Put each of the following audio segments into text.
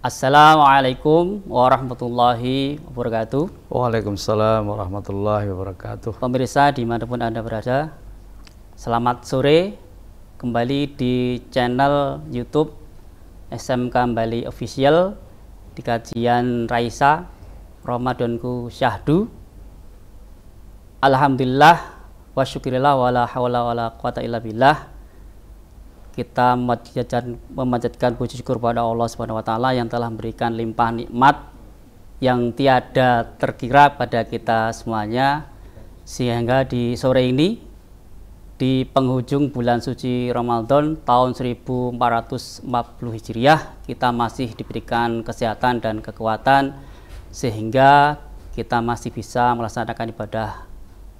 Assalamualaikum warahmatullahi wabarakatuh. Waalaikumsalam warahmatullahi wabarakatuh. Pemirsa dimanapun Anda berada, selamat sore. Kembali di channel YouTube SMK Bali Official di kajian Raisa Ramadanku Syahdu. Alhamdulillah wa syukurillah wa la hawla wa la quwata illa billah. Kita memanjatkan puji syukur pada Allah Subhanahu wa taala yang telah memberikan limpah nikmat yang tiada terkira pada kita semuanya, sehingga di sore ini di penghujung bulan suci Ramadan tahun 1440 Hijriah kita masih diberikan kesehatan dan kekuatan sehingga kita masih bisa melaksanakan ibadah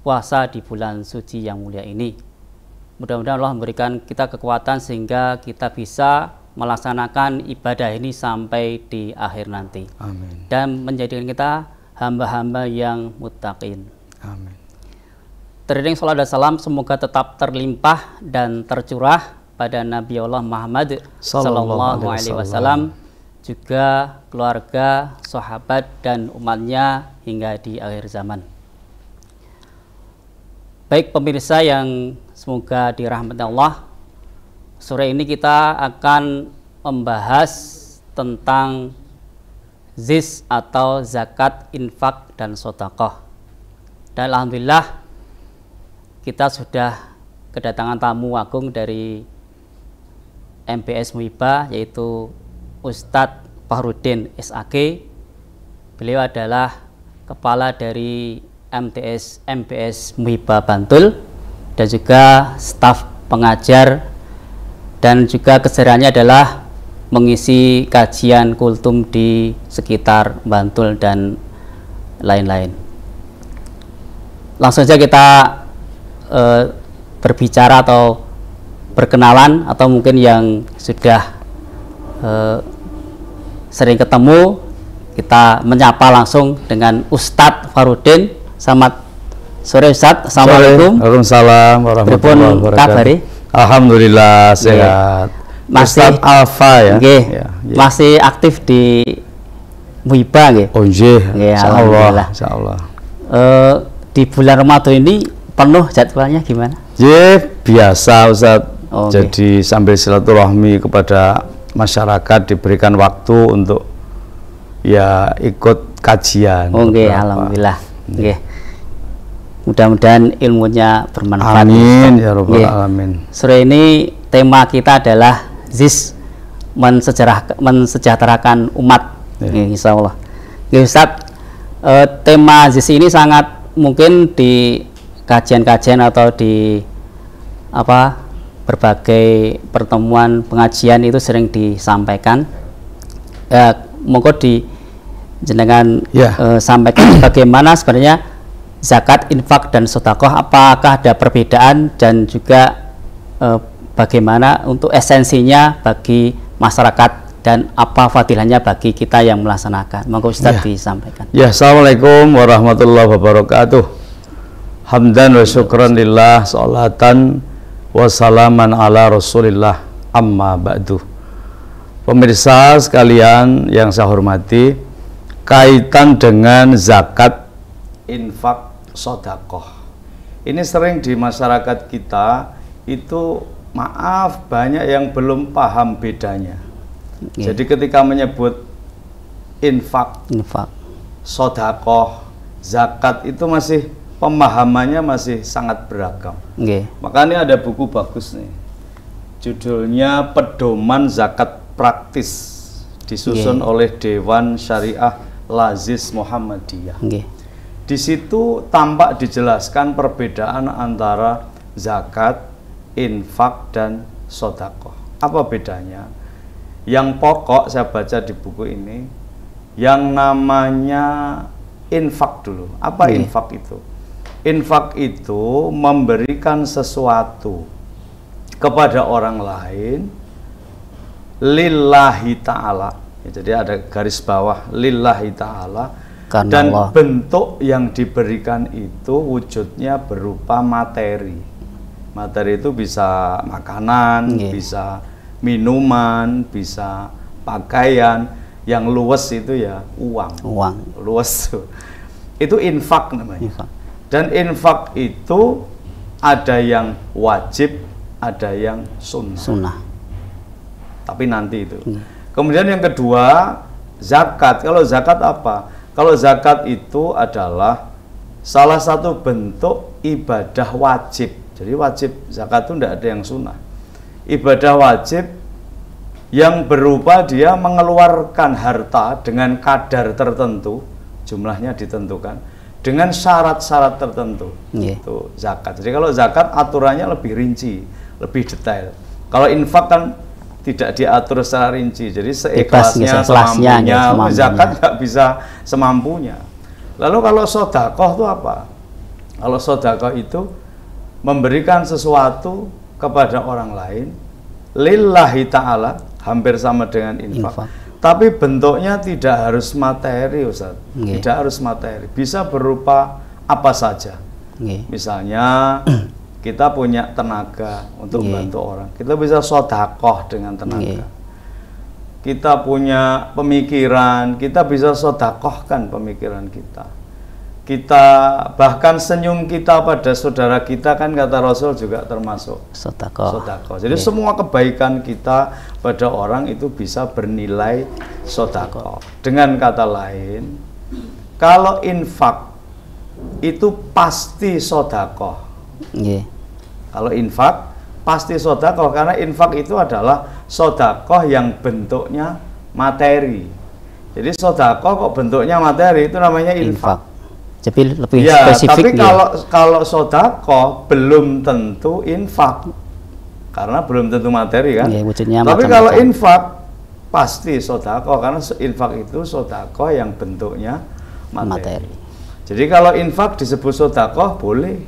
puasa di bulan suci yang mulia ini. Mudah-mudahan Allah memberikan kita kekuatan sehingga kita bisa melaksanakan ibadah ini sampai di akhir nanti. Amin. Dan menjadikan kita hamba-hamba yang muttaqin. Amin. Teriring salat dan salam semoga tetap terlimpah dan tercurah pada Nabi Allah Muhammad Sallallahu Alaihi Wasallam, juga keluarga, sahabat dan umatnya hingga di akhir zaman. Baik pemirsa yang semoga dirahmati Allah, sore ini kita akan membahas tentang zis atau zakat, infak, dan sedekah. Dan alhamdulillah kita sudah kedatangan tamu agung dari MBS Muhibah, yaitu Ustadz Fahrudin SAG. Beliau adalah kepala dari MBS Muhibah Bantul dan juga staf pengajar, dan juga kesehariannya adalah mengisi kajian kultum di sekitar Bantul dan lain-lain. Langsung saja kita berbicara atau berkenalan, atau mungkin yang sudah sering ketemu kita menyapa langsung dengan Ustadz Fahrudin. Selamat sore Ustadz. Assalamualaikum. Waalaikumsalam warahmatullahi wabarakatuh. Alhamdulillah sehat. Masih Ustadz Alfa ya. Ya. Masih aktif di Muhibah nggih. Oh nggih. Alhamdulillah. Insyaallah. Di bulan Ramadan ini penuh jadwalnya gimana? Biasa Ustadz. Jadi sambil silaturahmi kepada masyarakat, diberikan waktu untuk ya ikut kajian. Alhamdulillah. Mudah-mudahan ilmunya bermanfaat. Amin ya rabbal alamin. Sore ini tema kita adalah zis, mensejahterakan umat. Insya Allah. Ustadz, tema zis ini sangat mungkin di kajian-kajian atau di berbagai pertemuan pengajian itu sering disampaikan. Monggo di jenengan sampaikan bagaimana sebenarnya zakat, infak, dan sedekah, apakah ada perbedaan, dan juga bagaimana untuk esensinya bagi masyarakat dan apa fadilahnya bagi kita yang melaksanakan. Monggo Ustaz disampaikan. Assalamualaikum warahmatullahi wabarakatuh. Hamdan wa syukran lillah, salatan wa salaman ala rasulillah, amma ba'du. Pemirsa sekalian yang saya hormati, kaitan dengan zakat, infak, sedekah ini sering di masyarakat kita itu banyak yang belum paham bedanya. Jadi ketika menyebut infak, sedekah, zakat itu masih pemahamannya masih sangat beragam. Makanya ada buku bagus nih, judulnya Pedoman Zakat Praktis, disusun oleh Dewan Syariah Lazis Muhammadiyah. Di situ tampak dijelaskan perbedaan antara zakat, infak, dan sedekah. Apa bedanya? Yang pokok saya baca di buku ini, yang namanya infak dulu. Apa infak itu? Infak itu memberikan sesuatu kepada orang lain lillahi ta'ala. Jadi ada garis bawah lillahi ta'ala, dan Allah. Bentuk yang diberikan itu wujudnya berupa materi. Materi itu bisa makanan, bisa minuman, bisa pakaian yang luwes itu ya uang. Luwes itu infak namanya. Dan infak itu ada yang wajib, ada yang sunnah. Tapi nanti itu. Kemudian yang kedua, zakat. Kalau zakat apa? Kalau zakat itu adalah salah satu bentuk ibadah wajib. Jadi wajib zakat itu tidak ada yang sunnah. Ibadah wajib yang berupa dia mengeluarkan harta dengan kadar tertentu, jumlahnya ditentukan dengan syarat-syarat tertentu. Itu zakat. Jadi kalau zakat aturannya lebih rinci, lebih detail. Kalau infak kan tidak diatur secara rinci, jadi seikhlasnya, semampunya. Zakat nggak bisa semampunya. Lalu kalau sodakoh itu apa? Kalau sodakoh itu memberikan sesuatu kepada orang lain, lillahi ta'ala, hampir sama dengan infak. Tapi bentuknya tidak harus materi, Ustaz. Tidak harus materi, bisa berupa apa saja. Misalnya kita punya tenaga untuk membantu orang, kita bisa sodakoh dengan tenaga. Kita punya pemikiran, kita bisa sodakohkan pemikiran kita. Kita bahkan senyum kita pada saudara kita kan kata Rasul juga termasuk sodakoh. Jadi semua kebaikan kita pada orang itu bisa bernilai sodakoh. Dengan kata lain, kalau infak itu pasti sodakoh. Kalau infak pasti sodakoh, karena infak itu adalah sodakoh yang bentuknya materi. Jadi sodakoh kok bentuknya materi, itu namanya infak. Jadi lebih spesifik. Tapi kalau sodakoh belum tentu infak, karena belum tentu materi kan. Tapi kalau infak pasti sodakoh, karena infak itu sodakoh yang bentuknya materi. Jadi kalau infak disebut sodakoh boleh,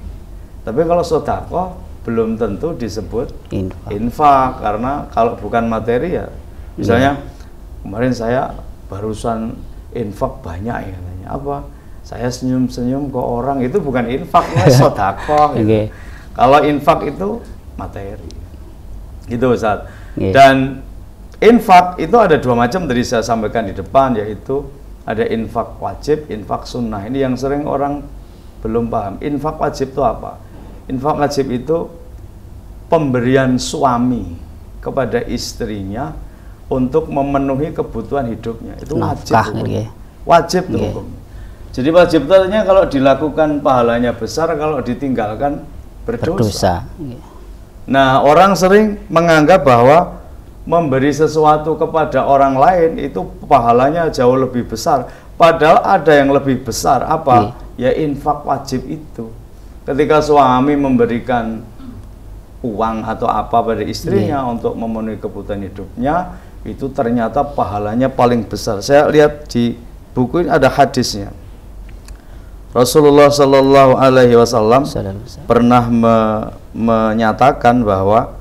tapi kalau sodakoh belum tentu disebut infak, karena kalau bukan materi ya, misalnya kemarin saya barusan infak banyak ya, katanya apa? Saya senyum-senyum ke orang, itu bukan infak, sodakoh. Gitu. Kalau infak itu materi, gitu Ustaz. Dan infak itu ada dua macam, tadi saya sampaikan di depan, yaitu ada infak wajib, infak sunnah. Ini yang sering orang belum paham. Infak wajib itu apa? Infak wajib itu pemberian suami kepada istrinya untuk memenuhi kebutuhan hidupnya. Itu wajib. Wajib tuh hukumnya. Jadi wajib tadinya kalau dilakukan pahalanya besar, kalau ditinggalkan berdosa. Nah, orang sering menganggap bahwa memberi sesuatu kepada orang lain itu pahalanya jauh lebih besar. Padahal ada yang lebih besar, apa? Ya infak wajib itu. Ketika suami memberikan uang atau apa pada istrinya untuk memenuhi kebutuhan hidupnya, itu ternyata pahalanya paling besar. Saya lihat di buku ini ada hadisnya. Rasulullah Shallallahu Alaihi Wasallam pernah menyatakan bahwa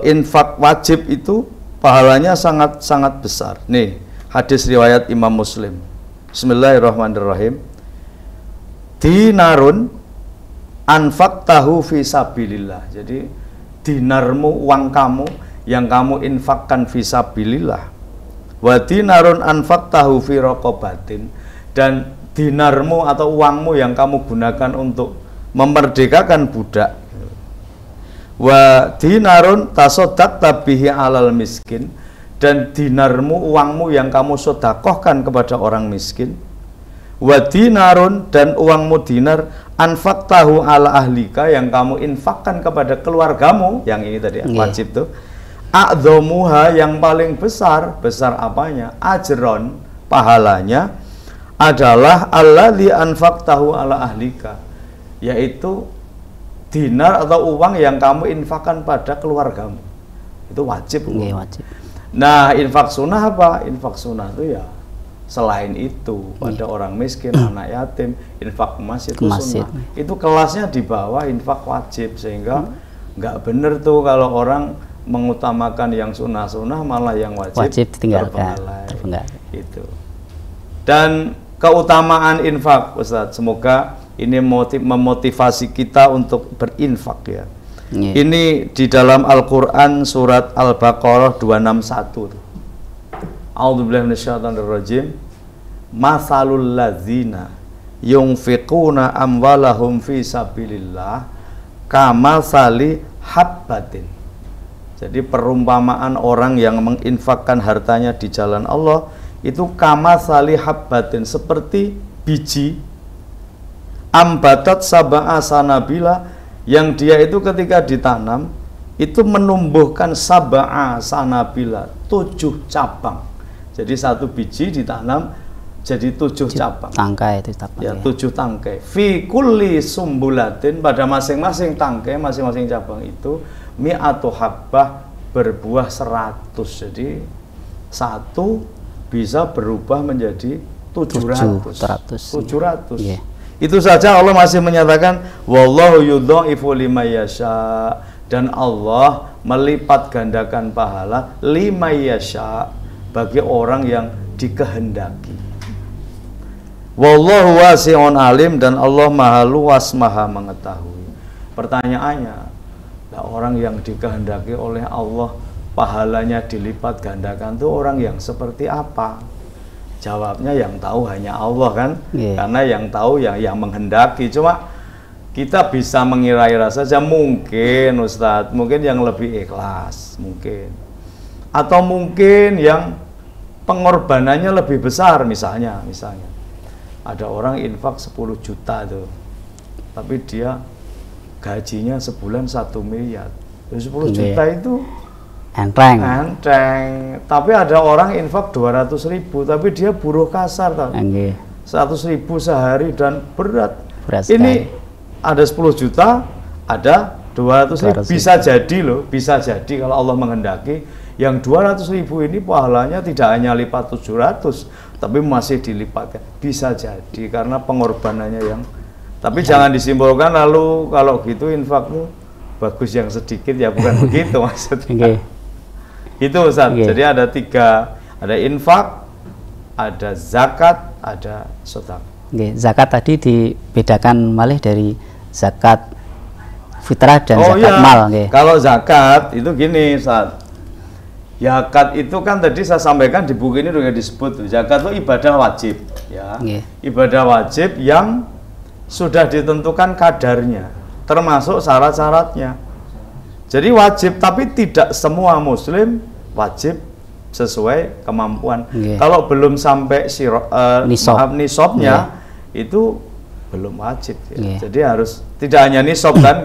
infak wajib itu pahalanya sangat besar. Nih hadis riwayat Imam Muslim. Bismillahirrahmanirrahim. Dinarun anfaqtahu fi sabilillah. Jadi dinarmu, uang kamu yang kamu infakkan fi sabilillah. Wa dinarun anfaqtahu fi raqabatin, dan dinarmu atau uangmu yang kamu gunakan untuk memerdekakan budak. Wa dinarun tasaddaqta bihi alal miskin, dan dinarmu, uangmu yang kamu sedekahkan kepada orang miskin. Wa dinarun, dan uangmu dinar anfaqtahu ala ahlika, yang kamu infakkan kepada keluargamu, yang ini tadi wajib tuh. A'dhamuha, yang paling besar, besar apanya? Ajron, pahalanya adalah alladzi anfaqtahu ala ahlika, yaitu dinar atau uang yang kamu infakkan pada keluargamu. Itu wajib. Wajib. Nah, infak sunnah apa? Infak sunnah itu ya selain itu pada orang miskin, anak yatim, infak ke masjid itu sunnah. Itu kelasnya di bawah infak wajib, sehingga nggak bener tuh kalau orang mengutamakan yang sunnah-sunnah malah yang wajib ditinggalkan. Itu. Dan keutamaan infak, Ustaz, semoga ini memotivasi kita untuk berinfak ya. Ini di dalam Al-Quran surat Al-Baqarah 261. A'udzubillahi minasyaitonirrajim. Masalul ladzina yunfiquna amwalahum fi sabilillah kamasali habbatin. Jadi perumpamaan orang yang menginfakkan hartanya di jalan Allah itu kamasali habbatin, seperti biji ambatat sab'a sanabila, yang dia itu ketika ditanam itu menumbuhkan sab'a sanabila, 7 cabang. Jadi satu biji ditanam jadi 7 cabang. Tangkai itu cabang. Ya, 7 tangkai. Fi kulli sumbulatin, pada masing-masing tangkai, masing-masing cabang itu mi'atu habbah, berbuah 100. Jadi satu bisa berubah menjadi 700. 700. Yeah. Itu saja Allah masih menyatakan wallahu yudhaifu liman yasha, dan Allah melipat gandakan pahala liman yasha, bagi orang yang dikehendaki. Wallahu wasi'un alim, dan Allah maha luas, maha mengetahui. Pertanyaannya, nah, orang yang dikehendaki oleh Allah pahalanya dilipat gandakan itu orang yang seperti apa? Jawabnya yang tahu hanya Allah kan, karena yang tahu yang menghendaki. Cuma kita bisa mengira-ira saja, mungkin Ustadz, mungkin yang lebih ikhlas, mungkin, atau mungkin yang pengorbanannya lebih besar. Misalnya ada orang infak 10 juta tuh, tapi dia gajinya sebulan 1 miliar. 10 juta itu enteng. Tapi ada orang infak 200.000, tapi dia buruh kasar, 100.000 sehari dan berat. Ini ada 10 juta, ada 200.000. Bisa jadi loh, bisa jadi kalau Allah menghendaki yang 200.000 ini pahalanya tidak hanya lipat 700, tapi masih dilipatkan. Bisa jadi karena pengorbanannya yang. Tapi jangan disimpulkan lalu kalau gitu infakmu bagus yang sedikit, ya bukan begitu maksudnya. Itu Ustaz. Jadi ada 3, ada infak, ada zakat, ada sedekah. Zakat tadi dibedakan malih dari zakat fitrah dan zakat mal. Kalau zakat itu gini Ustaz. Zakat itu kan tadi saya sampaikan di buku ini juga disebut, zakat itu ibadah wajib, ya. Ibadah wajib yang sudah ditentukan kadarnya, termasuk syarat-syaratnya. Jadi wajib, tapi tidak semua muslim wajib sesuai kemampuan. Kalau belum sampai nisabnya itu belum wajib. Jadi harus tidak hanya nisab kan,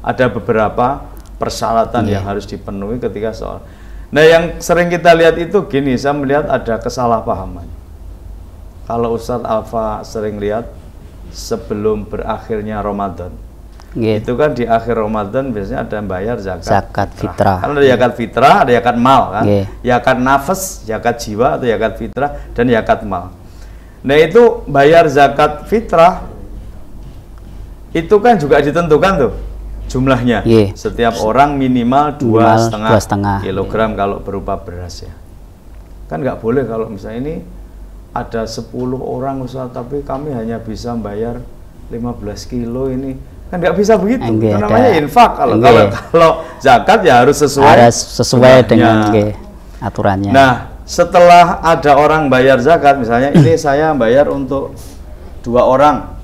ada beberapa persyaratan yang harus dipenuhi ketika soal. Nah, yang sering kita lihat itu gini, saya melihat ada kesalahpahaman. Kalau Ustadz Alfa sering lihat sebelum berakhirnya Ramadan. Itu kan di akhir Ramadan biasanya ada yang bayar zakat fitrah. Kan ada zakat fitrah, ada zakat mal kan. Zakat nafas, zakat jiwa, atau zakat fitrah, dan zakat mal. Nah, itu bayar zakat fitrah itu kan juga ditentukan tuh jumlahnya. Setiap orang minimal 2,5 kilogram kalau berupa beras ya. Kan nggak boleh kalau misalnya ini ada 10 orang Ustaz, tapi kami hanya bisa bayar 15 kilo ini. Kan nggak bisa begitu. Itu namanya infak. Kalau zakat ya harus sesuai dengan aturannya. Nah, setelah ada orang bayar zakat, misalnya ini saya bayar untuk 2 orang.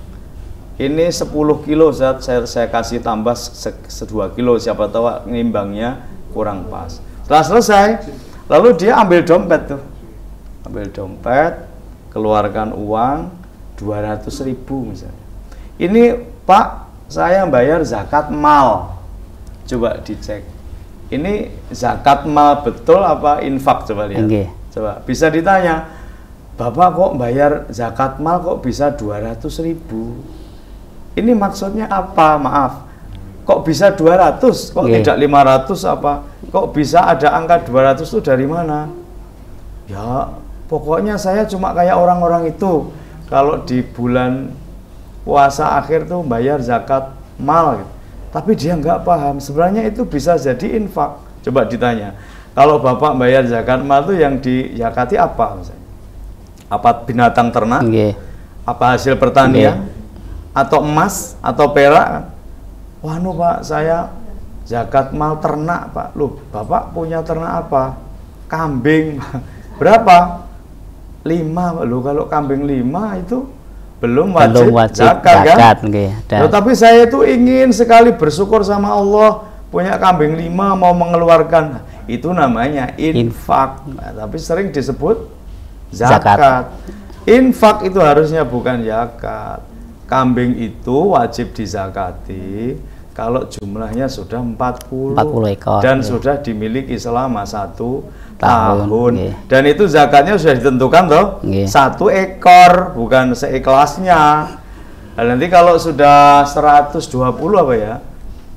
Ini 10 kilo saya kasih tambah 2 kilo, siapa tahu nimbangnya kurang pas. Setelah selesai, lalu dia ambil dompet tuh. Ambil dompet, keluarkan uang 200.000 misalnya. Ini Pak, saya bayar zakat mal. Coba dicek. Ini zakat mal betul apa infak, coba lihat. Coba bisa ditanya, Bapak kok bayar zakat mal kok bisa 200.000? Ini maksudnya apa? Maaf. Kok bisa 200? Kok tidak 500 apa? Kok bisa ada angka 200 itu dari mana? Ya, pokoknya saya cuma kayak orang-orang itu. Kalau di bulan puasa akhir tuh bayar zakat mal gitu. Tapi dia nggak paham, sebenarnya itu bisa jadi infak. Coba ditanya, kalau Bapak bayar zakat mal tuh yang dizakati apa misalnya? Apa binatang ternak? Apa hasil pertanian? Atau emas atau perak? Wah, Pak, saya zakat mal ternak, Pak. Loh, Bapak punya ternak apa? Kambing. Berapa? 5 loh. Kalau kambing 5 itu belum wajib zakat kan? Loh, tapi saya itu ingin sekali bersyukur sama Allah, punya kambing 5 mau mengeluarkan. Itu namanya infak. Nah, tapi sering disebut zakat. Infak itu harusnya bukan zakat. Kambing itu wajib dizakati kalau jumlahnya sudah 40 ekor dan sudah dimiliki selama 1 tahun. Dan itu zakatnya sudah ditentukan toh, 1 ekor, bukan seikhlasnya. Nah, nanti kalau sudah 120 apa ya?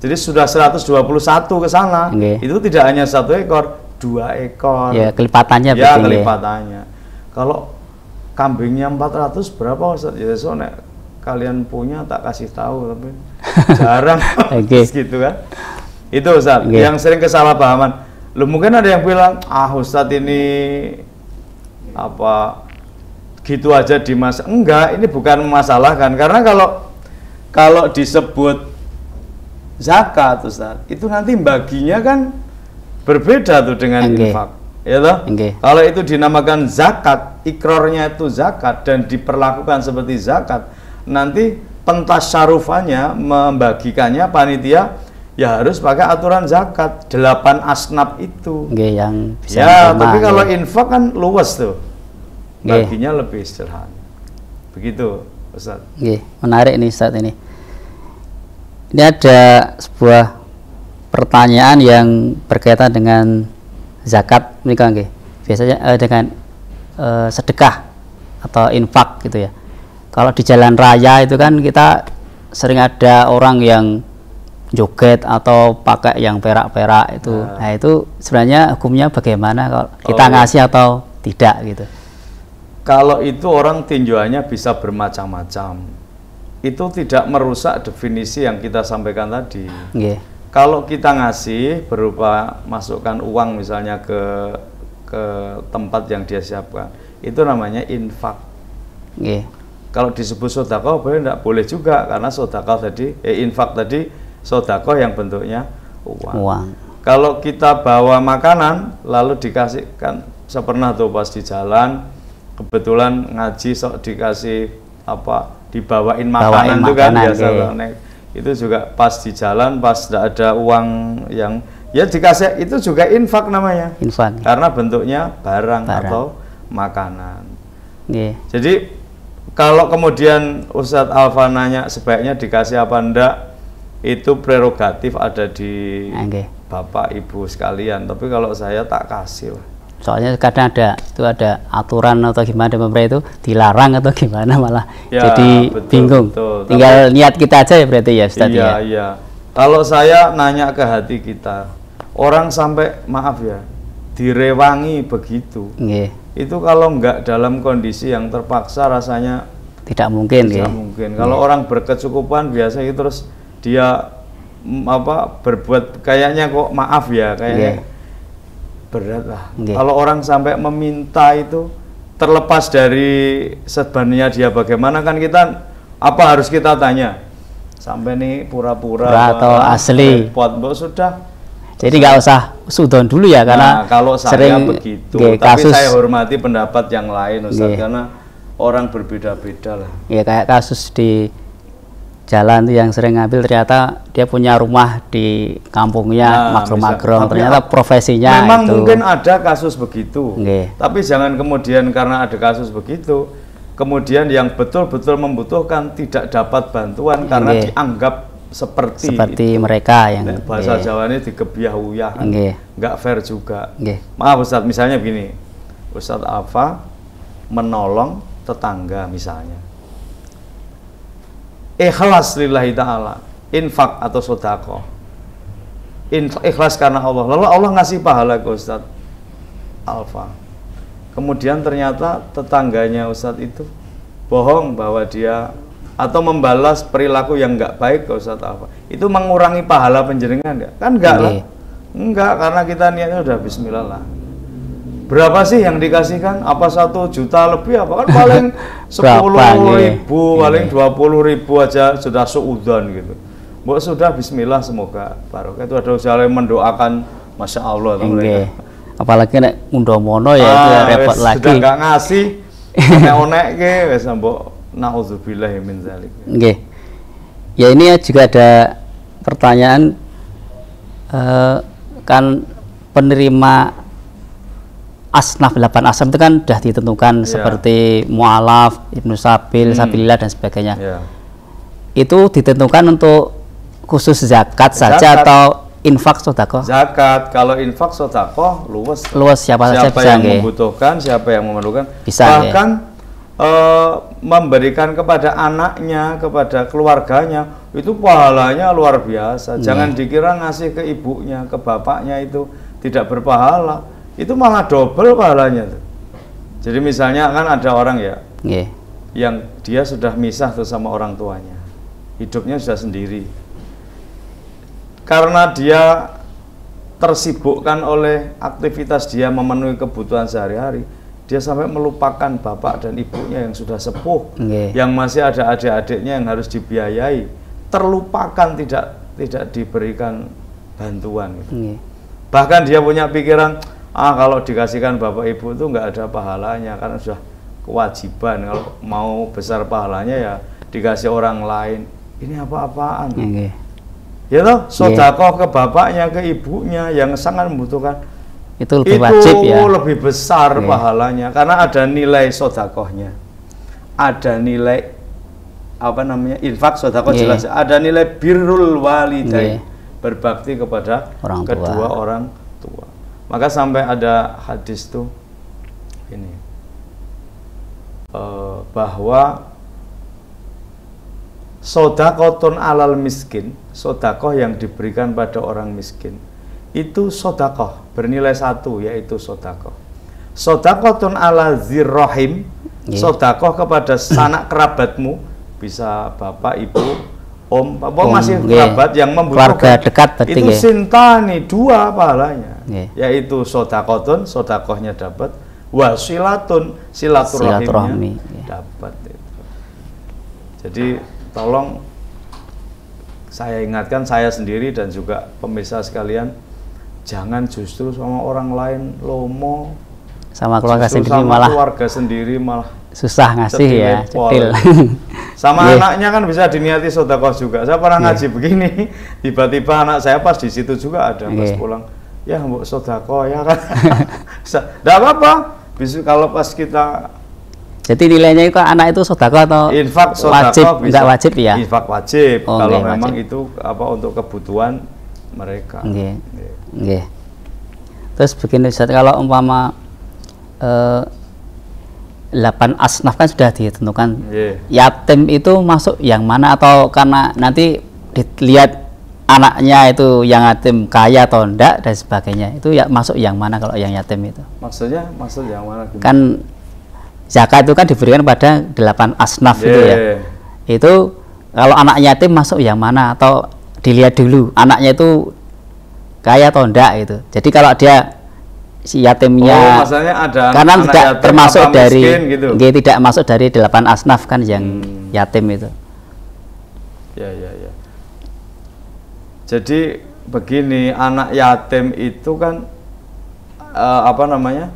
Jadi sudah 121 ke sana, itu tidak hanya 1 ekor, 2 ekor. Ya, kelipatannya. Ya, kelipatannya. Kalau kambingnya 400 berapa Ustaz? Ya, soalnya kalian punya tak kasih tahu, tapi jarang gitu kan. Itu Ustaz, yang sering kesalahpahaman. Loh, mungkin ada yang bilang, Ustadz ini apa gitu aja dimasak. Enggak, ini bukan memasalahkan, karena kalau disebut zakat Ustadz, itu nanti baginya kan berbeda tuh dengan infak, ya toh? Kalau itu dinamakan zakat, ikrornya itu zakat dan diperlakukan seperti zakat, nanti pentasyarufannya, membagikannya panitia ya harus pakai aturan zakat 8 asnaf itu. Yang bisa ya, tapi kalau infak kan luas tuh, baginya lebih sederhana. Begitu Ustaz. Menarik nih Ustaz ini. Ini ada sebuah pertanyaan yang berkaitan dengan zakat, biasanya dengan sedekah atau infak gitu ya. Kalau di jalan raya itu kan kita sering ada orang yang joget atau pakai yang perak-perak itu. Nah, itu sebenarnya hukumnya bagaimana kalau kita ngasih atau tidak gitu? Kalau itu orang tinjauannya bisa bermacam-macam. Itu tidak merusak definisi yang kita sampaikan tadi. Kalau kita ngasih berupa masukkan uang misalnya ke tempat yang dia siapkan, itu namanya infak. Kalau disebut sedekah boleh, enggak boleh juga, karena sedekah tadi infak tadi sedekah yang bentuknya uang. Kalau kita bawa makanan lalu dikasihkan, saya pernah tuh pas di jalan kebetulan ngaji sok dikasih apa, dibawain makanan itu kan biasa banget. Itu juga pas di jalan, pas tidak ada uang yang ya dikasih, itu juga infak namanya. Infak. Karena bentuknya barang atau makanan. Jadi kalau kemudian Ustadz Alfa nanya sebaiknya dikasih apa enggak, itu prerogatif ada di Bapak Ibu sekalian. Tapi kalau saya tak kasih lah. Soalnya kadang ada aturan atau gimana pemerintah itu dilarang atau gimana malah ya, jadi bingung. Tinggal niat kita aja ya berarti ya Ustadz. Iya. Kalau saya nanya ke hati kita, orang sampai maaf ya direwangi begitu. Itu kalau enggak dalam kondisi yang terpaksa rasanya tidak mungkin. Tidak mungkin. Kalau orang berkecukupan biasa itu terus dia berbuat kayaknya kok maaf ya kayaknya berat lah. Kalau orang sampai meminta itu terlepas dari sebenarnya dia bagaimana, kan kita apa harus kita tanya sampai nih pura-pura atau asli repot sudah. Jadi nggak usah sudon dulu ya, karena kalau saya sering begitu. Tapi saya hormati pendapat yang lain Ustaz, karena orang berbeda-beda lah. Ya kayak kasus di jalan tuh yang sering ngambil, ternyata dia punya rumah di kampungnya magrong-magrong, ternyata profesinya memang itu. Mungkin ada kasus begitu, tapi jangan kemudian karena ada kasus begitu kemudian yang betul-betul membutuhkan tidak dapat bantuan karena dianggap seperti itu. Mereka yang bahasa Jawa ini dikebiah-uyah, nggak fair juga. Maaf Ustadz, misalnya begini, Ustadz Alfa menolong tetangga misalnya, ikhlas lillahi ta'ala, infak atau sedekah, ikhlas karena Allah, lalu Allah ngasih pahala ke Ustadz Alfa. Kemudian ternyata tetangganya Ustadz itu bohong bahwa dia atau membalas perilaku yang nggak baik ke Ustadz Alfa, itu mengurangi pahala penjenengan nggak? Kan enggak lah, enggak, karena kita niatnya udah bismillah lah. Berapa sih yang dikasihkan? Apa 1 juta lebih apa? Kan paling 10.000, paling 20.000 aja sudah suudzon gitu. Sudah bismillah, semoga barokah. Itu ada usaha yang mendoakan, masya Allah. apalagi nek undomono ya itu ya repot lagi. Sudah nggak ngasih, onek-onek ke, wes mbok naudzubillah min zalik. Nggih. Ya ini juga ada pertanyaan kan penerima asnaf 8 asnaf itu kan sudah ditentukan seperti mu'alaf, ibnu sabil, sabilillah dan sebagainya. Itu ditentukan untuk khusus zakat saja atau infak sedekah? Zakat, kalau infak sedekah luas. Luas siapa saja bisa yang membutuhkan, siapa yang memerlukan. Bisa, bahkan memberikan kepada anaknya, kepada keluarganya, itu pahalanya luar biasa. Jangan dikira ngasih ke ibunya, ke bapaknya itu tidak berpahala. Itu malah double pahalanya tuh. Jadi misalnya kan ada orang ya, yang dia sudah misah tuh sama orang tuanya, hidupnya sudah sendiri. Karena dia tersibukkan oleh aktivitas dia memenuhi kebutuhan sehari-hari, dia sampai melupakan bapak dan ibunya yang sudah sepuh, yang masih ada adik-adiknya yang harus dibiayai, terlupakan, tidak diberikan bantuan gitu. Bahkan dia punya pikiran, kalau dikasihkan bapak ibu itu nggak ada pahalanya karena sudah kewajiban, kalau mau besar pahalanya ya dikasih orang lain. Ini apa-apaan? Ya toh, sedekah ke bapaknya, ke ibunya yang sangat membutuhkan, itu lebih wajib ya, lebih besar pahalanya karena ada nilai sedekahnya, ada nilai apa namanya infak sedekah jelas, ada nilai birrul walidain, berbakti kepada kedua orang tua. Maka sampai ada hadis tuh ini bahwa sodakotun alal miskin, sodakoh yang diberikan pada orang miskin, itu sodakoh bernilai 1, yaitu sodakoh. Sodakotun ala zirrohim, sodakoh kepada sanak kerabatmu, bisa bapak, ibu, om, masih kerabat yang membutuhkan, keluarga dekat, itu sintani 2 pahalanya, yaitu sodakotun, sodakohnya dapat, wasilatun, silaturahimnya dapat. Jadi tolong saya ingatkan, saya sendiri dan juga pemirsa sekalian, jangan justru sama orang lain lomo, sama keluarga sendiri malah susah ngasih ya, cetil. Sama anaknya kan bisa diniati sedekah juga. Saya pernah ngaji begini, tiba-tiba anak saya pas di situ juga ada, pas pulang, ya mbok sedekah ya kan. Enggak apa-apa, bisa kalau pas kita. Jadi nilainya itu anak itu sedekah atau infak wajib? Enggak wajib ya? Infak wajib, kalau memang wajib. Itu apa untuk kebutuhan mereka. Terus begini Ustaz, kalau umpama 8 asnaf kan sudah ditentukan, yatim itu masuk yang mana, atau karena nanti dilihat anaknya itu yang yatim kaya atau enggak dan sebagainya, itu ya masuk yang mana kalau yang yatim itu? Maksudnya masuk yang mana? Gimana? Kan zakat itu kan diberikan pada 8 asnaf itu ya. Itu kalau anak yatim masuk yang mana, atau dilihat dulu anaknya itu kaya atau enggak gitu. Jadi kalau dia si yatimnya, ada karena tidak termasuk dari gitu. Tidak masuk dari 8 asnaf kan yang yatim itu. Ya. Jadi begini, anak yatim itu kan apa namanya?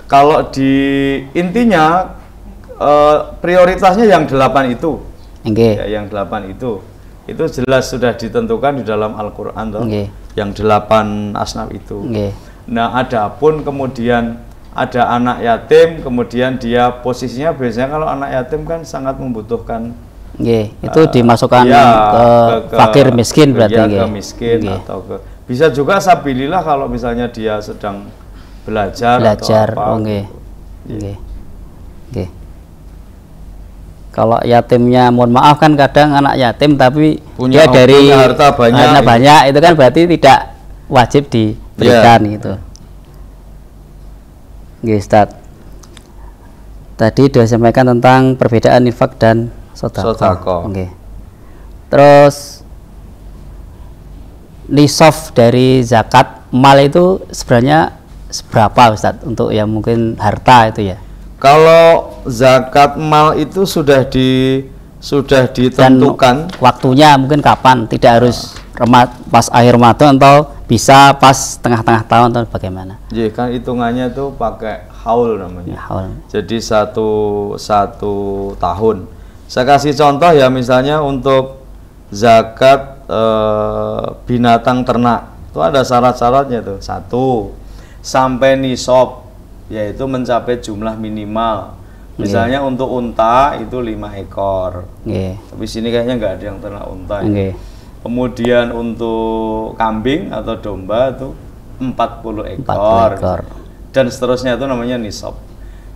Kalau di intinya prioritasnya yang 8 itu, ya, yang 8 itu jelas sudah ditentukan di dalam Al-Quran toh, yang 8 asnaf itu. Nah, adapun kemudian ada anak yatim, kemudian dia posisinya biasanya kalau anak yatim kan sangat membutuhkan, itu dimasukkan ke fakir miskin berarti, ke miskin atau ke, bisa juga sabilillah kalau misalnya dia sedang belajar atau apa. Kalau yatimnya, mohon maaf kan kadang anak yatim tapi dia dari harta banyak, itu kan berarti tidak wajib diberikan gitu. Ustaz, tadi sudah disampaikan tentang perbedaan infak dan sedekah. Terus nisab dari zakat mal itu sebenarnya seberapa Ustadz untuk yang mungkin harta itu ya? Kalau zakat mal itu sudah ditentukan. Dan waktunya mungkin kapan? Tidak harus pas akhir Ramadan atau bisa pas tengah-tengah tahun atau bagaimana? Iya kan hitungannya tuh pakai haul namanya. Ya, haul. Jadi satu tahun. Saya kasih contoh ya, misalnya untuk zakat binatang ternak itu ada syarat-syaratnya tuh. 1, sampai nisab, yaitu mencapai jumlah minimal. Misalnya untuk unta itu 5 ekor. Tapi sini kayaknya nggak ada yang ternak unta. Kemudian untuk kambing atau domba itu 40 ekor. Dan seterusnya, itu namanya nisab.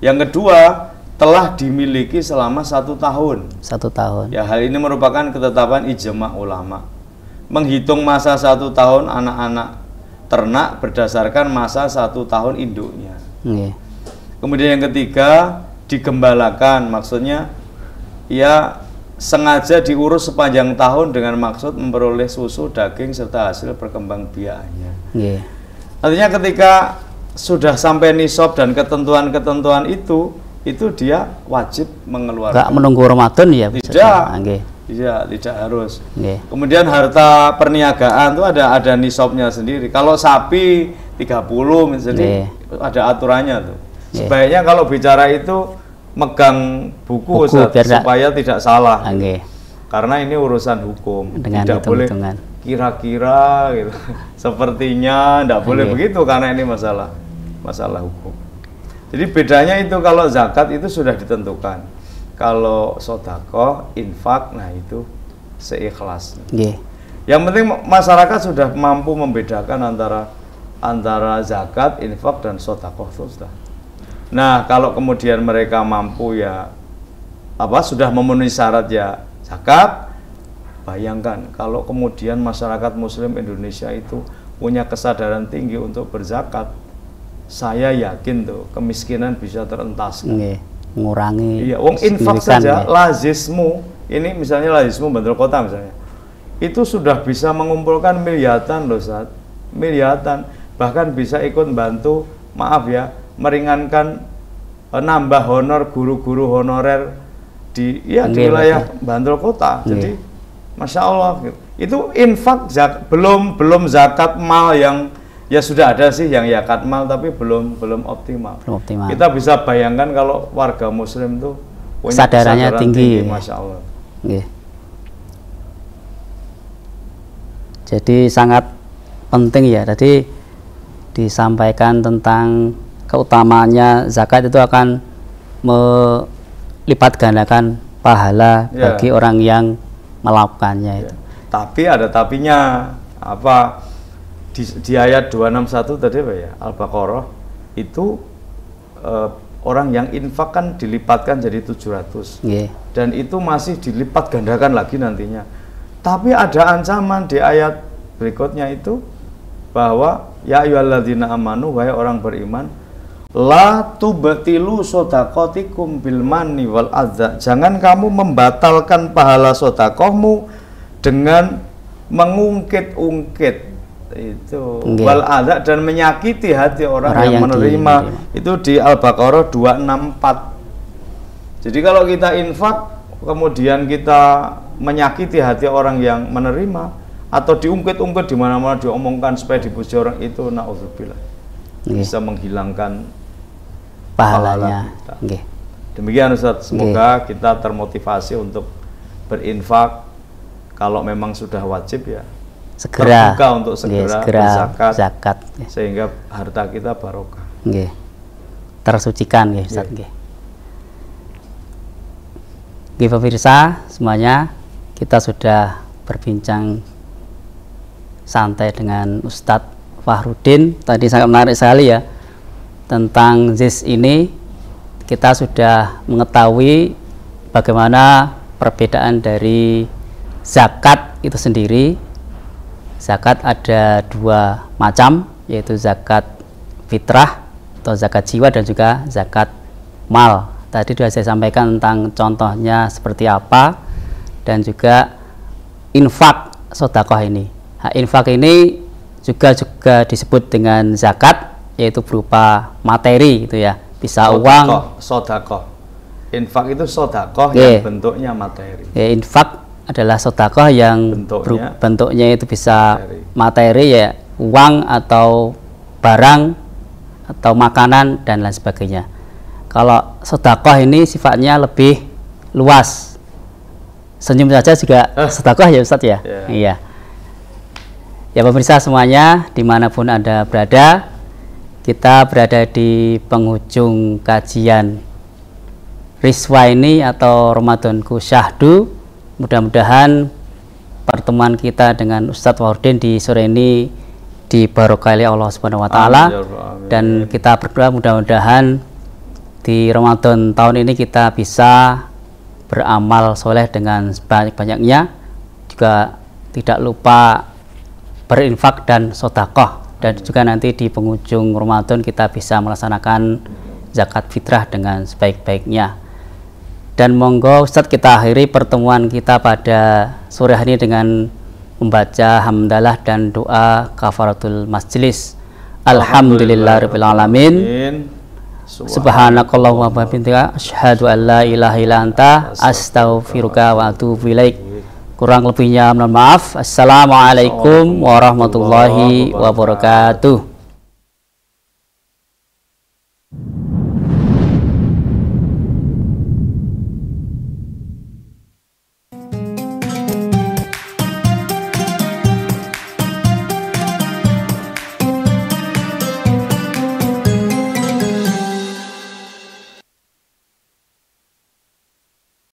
Yang kedua, telah dimiliki selama 1 tahun. 1 tahun. Ya, hal ini merupakan ketetapan ijma ulama. Menghitung masa 1 tahun anak-anak ternak berdasarkan masa 1 tahun induknya. Kemudian yang ketiga, digembalakan. Maksudnya ya sengaja diurus sepanjang tahun dengan maksud memperoleh susu, daging, serta hasil perkembangbiakannya. Artinya ketika sudah sampai nisab dan ketentuan-ketentuan itu dia wajib mengeluarkan. Enggak menunggu Ramadan ya? Tidak harus. Kemudian harta perniagaan itu ada nisabnya sendiri. Kalau sapi 30 misalnya, ada aturannya tuh. Sebaiknya kalau bicara itu megang buku supaya tidak salah. Karena ini urusan hukum. Tidak boleh kira-kira gitu. Sepertinya tidak boleh begitu, karena ini masalah hukum. Jadi bedanya itu, kalau zakat itu sudah ditentukan. Kalau sedekah, infak, nah itu seikhlasnya. Yang penting masyarakat sudah mampu membedakan antara zakat, infak, dan sedekah itu sudah. Nah, kalau kemudian mereka mampu sudah memenuhi syarat ya zakat, bayangkan kalau kemudian masyarakat Muslim Indonesia itu punya kesadaran tinggi untuk berzakat, saya yakin tuh kemiskinan bisa terentaskan. Mengurangi. Iya, wong infak saja, lazismu ini misalnya lazismu Bantul Kota misalnya, itu sudah bisa mengumpulkan miliaran loh, miliaran, bahkan bisa ikut bantu, maaf ya, meringankan nambah honor guru-guru honorer di wilayah Bantul Kota. Jadi Masya Allah gitu. Itu infak belum zakat mal yang ya sudah ada sih yang zakat mal, tapi belum optimal. Kita bisa bayangkan kalau warga Muslim tuh punya kesadarannya tinggi. Masya Allah. Jadi sangat penting ya. Tadi disampaikan tentang keutamaannya zakat itu akan melipat gandakan pahala bagi orang yang melakukannya itu. Tapi ada tapinya, apa di ayat 261 tadi apa ya, Al-Baqarah itu orang yang infak kan dilipatkan jadi 700 dan itu masih dilipat gandakan lagi nantinya. Tapi ada ancaman di ayat berikutnya itu bahwa ya ayyuhalladzina amanu, wahai orang beriman, la tubtilu shadaqatikum bil manni wal adza, jangan kamu membatalkan pahala sedekahmu dengan mengungkit-ungkit itu wal adza, dan menyakiti hati orang yang menerima. Itu di Al-Baqarah 264. Jadi kalau kita infak kemudian kita menyakiti hati orang yang menerima atau diungkit-ungkit di mana-mana diomongkan supaya dipuji orang, itu naudzubillah bisa menghilangkan pahalanya. Demikian Ustaz, semoga kita termotivasi untuk berinfak. Kalau memang sudah wajib ya segera terbuka untuk segera berzakat, sehingga harta kita barokah, tersucikan Ustaz. Pemirsa semuanya, kita sudah berbincang santai dengan Ustadz Fahrudin. Tadi sangat menarik sekali ya tentang ZIS ini. Kita sudah mengetahui bagaimana perbedaan dari zakat itu sendiri. Zakat ada 2 macam, yaitu zakat fitrah atau zakat jiwa dan juga zakat mal. Tadi sudah saya sampaikan tentang contohnya seperti apa, dan juga infak sedekah ini. Infak ini juga disebut dengan zakat, yaitu berupa materi gitu ya, bisa uang. Sedekah. Infak itu sedekah yang bentuknya materi. Infak adalah sedekah yang bentuknya itu bisa materi ya, uang atau barang atau makanan dan lain sebagainya. Kalau sedekah ini sifatnya lebih luas. Senyum saja juga sedekah ya Ustadz ya. Iya. Ya pemirsa semuanya, dimanapun Anda berada, kita berada di penghujung kajian Riswa ini atau Ramadanku Syahdu. Mudah-mudahan pertemuan kita dengan Ustadz Wahyudin di sore ini diberkahi Allah Subhanahu wa taala, dan kita berdoa mudah-mudahan di Ramadan tahun ini kita bisa beramal soleh dengan sebanyak-banyaknya, juga tidak lupa berinfak dan sedekah, dan juga nanti di penghujung Ramadan kita bisa melaksanakan zakat fitrah dengan sebaik-baiknya. Dan monggo Ustadz kita akhiri pertemuan kita pada sore hari ini dengan membaca hamdalah dan doa kafaratul majlis. Alhamdulillahirabbil alamin. Subhanakallahumma wa bihamdika asyhadu an la ilaha illa anta astaghfiruka wa atubu ilaik. Kurang lebihnya mohon maaf. Assalamualaikum warahmatullahi wabarakatuh.